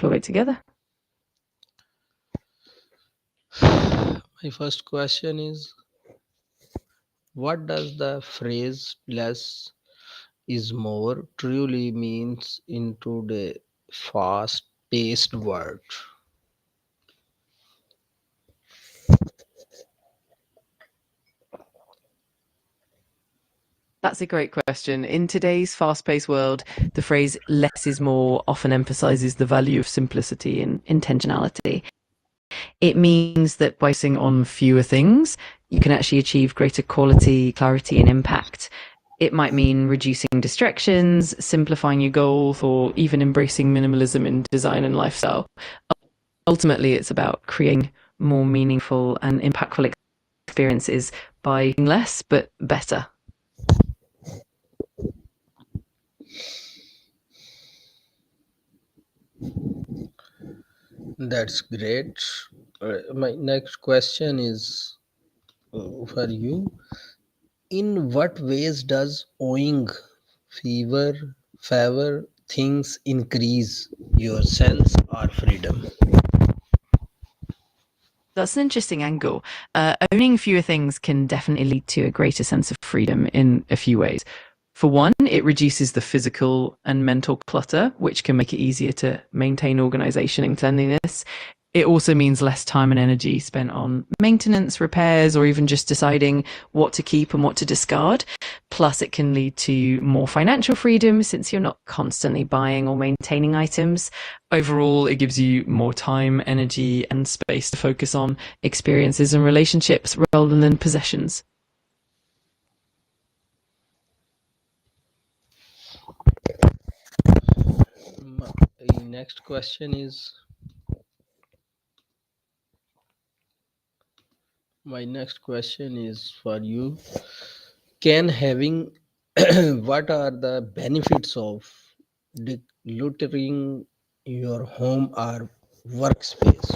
your way together. My first question is, what does the phrase less is more truly means in today's fast-paced world? That's a great question. In today's fast-paced world, the phrase less is more often emphasizes the value of simplicity and intentionality. It means that by focusing on fewer things, you can actually achieve greater quality, clarity, and impact. It might mean reducing distractions, simplifying your goals, or even embracing minimalism in design and lifestyle. Ultimately, it's about creating more meaningful and impactful experiences by doing less but better. That's great. My next question is for you. In what ways does owing favor things increase your sense or freedom? That's an interesting angle. Owning fewer things can definitely lead to a greater sense of freedom in a few ways. For one, it reduces the physical and mental clutter, which can make it easier to maintain organization and cleanliness. It also means less time and energy spent on maintenance, repairs, or even just deciding what to keep and what to discard. Plus, it can lead to more financial freedom since you're not constantly buying or maintaining items. Overall, it gives you more time, energy, and space to focus on experiences and relationships rather than possessions. My next question is my next question is for you. Can having what are the benefits of decluttering your home or workspace?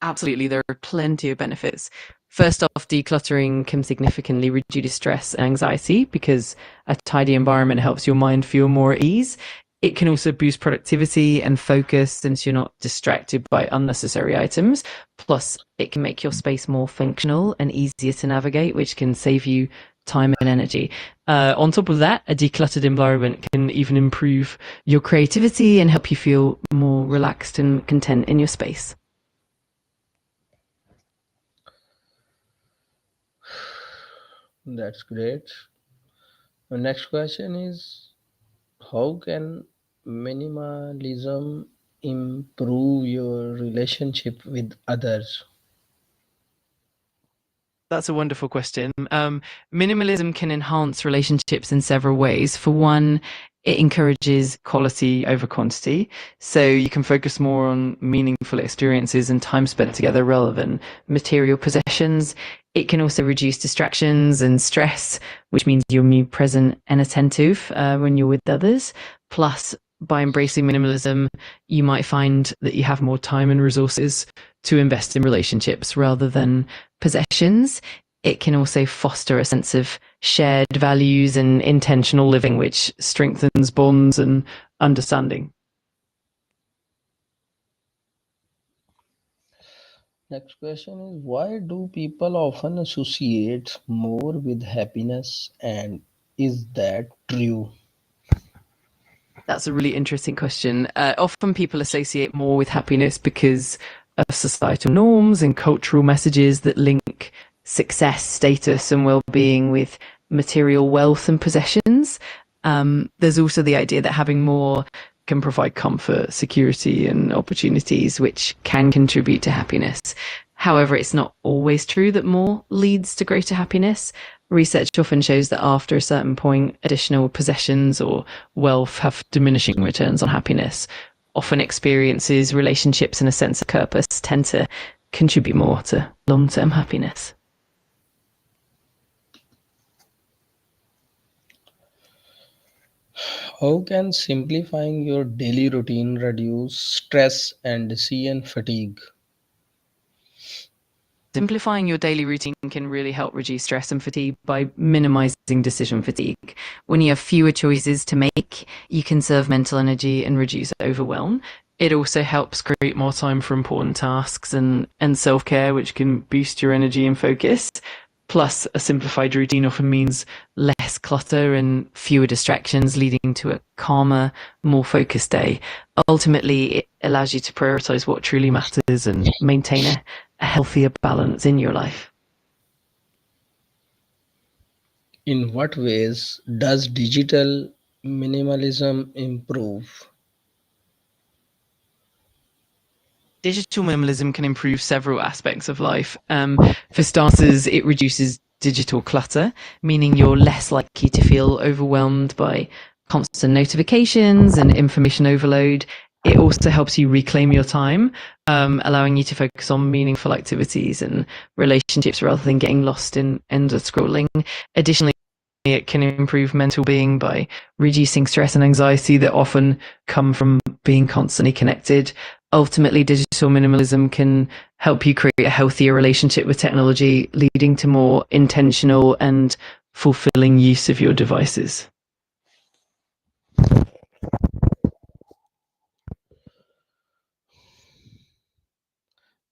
Absolutely, there are plenty of benefits. First off, decluttering can significantly reduce stress and anxiety because a tidy environment helps your mind feel more at ease. It can also boost productivity and focus since you're not distracted by unnecessary items. Plus, it can make your space more functional and easier to navigate, which can save you time and energy. On top of that, a decluttered environment can even improve your creativity and help you feel more relaxed and content in your space. That's great. The next question is, how can minimalism improve your relationship with others? That's a wonderful question. Minimalism can enhance relationships in several ways. For one, it encourages quality over quantity. So you can focus more on meaningful experiences and time spent together rather than material possessions. It can also reduce distractions and stress, which means you're more present and attentive when you're with others. Plus, by embracing minimalism, you might find that you have more time and resources to invest in relationships rather than possessions. It can also foster a sense of shared values and intentional living, which strengthens bonds and understanding. Next question is, why do people often associate more with happiness, and is that true? That's a really interesting question. Often people associate more with happiness because of societal norms and cultural messages that link success, status, and well-being with material wealth and possessions. There's also the idea that having more can provide comfort, security, and opportunities, which can contribute to happiness. However, it's not always true that more leads to greater happiness. Research often shows that after a certain point, additional possessions or wealth have diminishing returns on happiness. Often experiences, relationships, and a sense of purpose tend to contribute more to long-term happiness. How can simplifying your daily routine reduce stress and decision fatigue? simplifying your daily routine can really help reduce stress and fatigue by minimizing decision fatigue. When you have fewer choices to make, you conserve mental energy and reduce overwhelm. It also helps create more time for important tasks and self-care, which can boost your energy and focus. Plus, a simplified routine often means less clutter and fewer distractions, leading to a calmer, more focused day. Ultimately, it allows you to prioritize what truly matters and maintain a healthier balance in your life. In what ways does digital minimalism improve? Digital minimalism can improve several aspects of life. For starters, it reduces digital clutter, meaning you're less likely to feel overwhelmed by constant notifications and information overload. It also helps you reclaim your time, allowing you to focus on meaningful activities and relationships rather than getting lost in endless scrolling. Additionally, it can improve mental being by reducing stress and anxiety that often come from being constantly connected. Ultimately, digital minimalism can help you create a healthier relationship with technology, leading to more intentional and fulfilling use of your devices.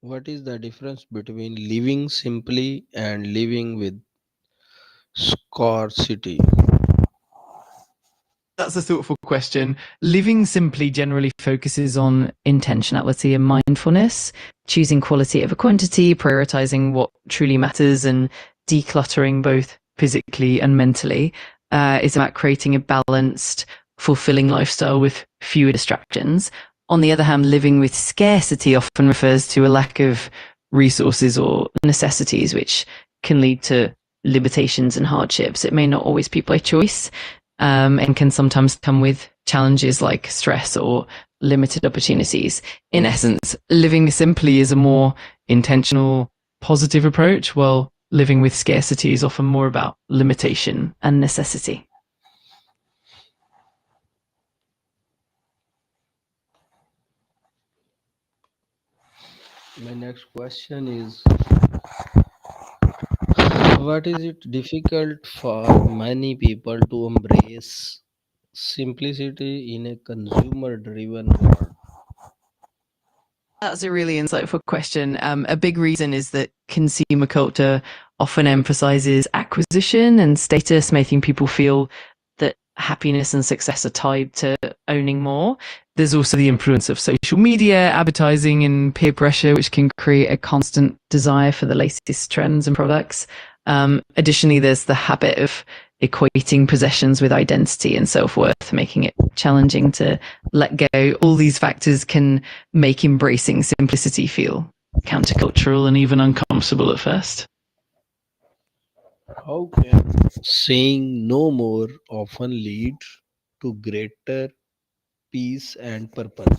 What is the difference between living simply and living with scarcity? That's a thoughtful question. Living simply generally focuses on intentionality and mindfulness, choosing quality over quantity, prioritizing what truly matters, and decluttering both physically and mentally. It's about creating a balanced, fulfilling lifestyle with fewer distractions. On the other hand, living with scarcity often refers to a lack of resources or necessities, which can lead to limitations and hardships. It may not always be by choice, and can sometimes come with challenges like stress or limited opportunities. In essence, living simply is a more intentional, positive approach, while living with scarcity is often more about limitation and necessity. My next question is, what is it difficult for many people to embrace simplicity in a consumer driven world? That's a really insightful question. A big reason is that consumer culture often emphasizes acquisition and status, making people feel that happiness and success are tied to owning more. There's also the influence of social media, advertising, and peer pressure, which can create a constant desire for the latest trends and products. Additionally, there's the habit of equating possessions with identity and self-worth, making it challenging to let go. All these factors can make embracing simplicity feel countercultural and even uncomfortable at first. How can saying no more often lead to greater peace and purpose?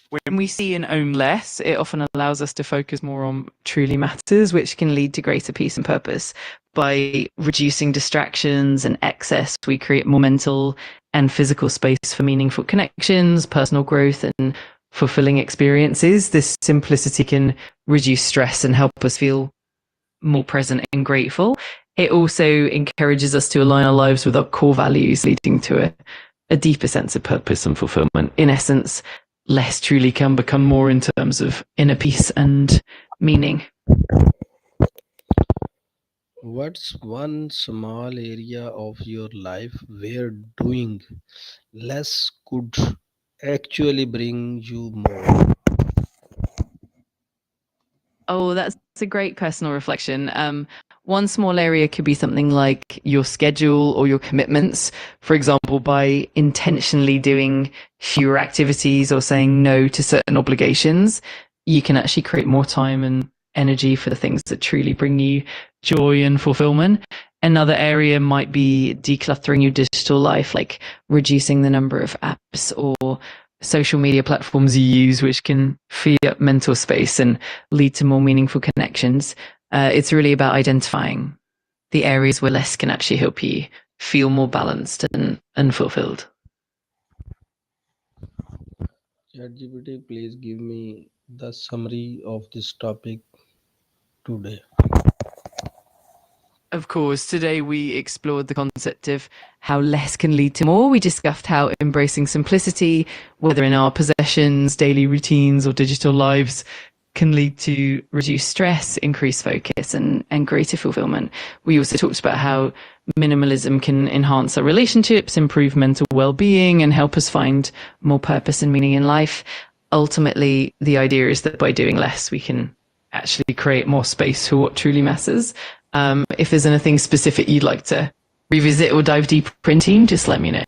When we see and own less, it often allows us to focus more on truly matters, which can lead to greater peace and purpose. By reducing distractions and excess, we create more mental and physical space for meaningful connections, personal growth, and fulfilling experiences. This simplicity can reduce stress and help us feel more present and grateful. It also encourages us to align our lives with our core values, leading to a deeper sense of purpose and fulfillment. In essence, less truly can become more in terms of inner peace and meaning. What's one small area of your life where doing less could actually bring you more? Oh, that's a great personal reflection. One small area could be something like your schedule or your commitments. For example, by intentionally doing fewer activities or saying no to certain obligations, you can actually create more time and energy for the things that truly bring you joy and fulfillment. Another area might be decluttering your digital life, like reducing the number of apps or social media platforms you use, which can free up mental space and lead to more meaningful connections. It's really about identifying the areas where less can actually help you feel more balanced and fulfilled. ChatGPT, please give me the summary of this topic. today? Of course, today we explored the concept of how less can lead to more. We discussed how embracing simplicity, whether in our possessions, daily routines, or digital lives, can lead to reduced stress, increased focus, and greater fulfillment. We also talked about how minimalism can enhance our relationships, improve mental well-being, and help us find more purpose and meaning in life. Ultimately, the idea is that by doing less, we can actually create more space for what truly matters. If there's anything specific you'd like to revisit or dive deeper into, just let me know.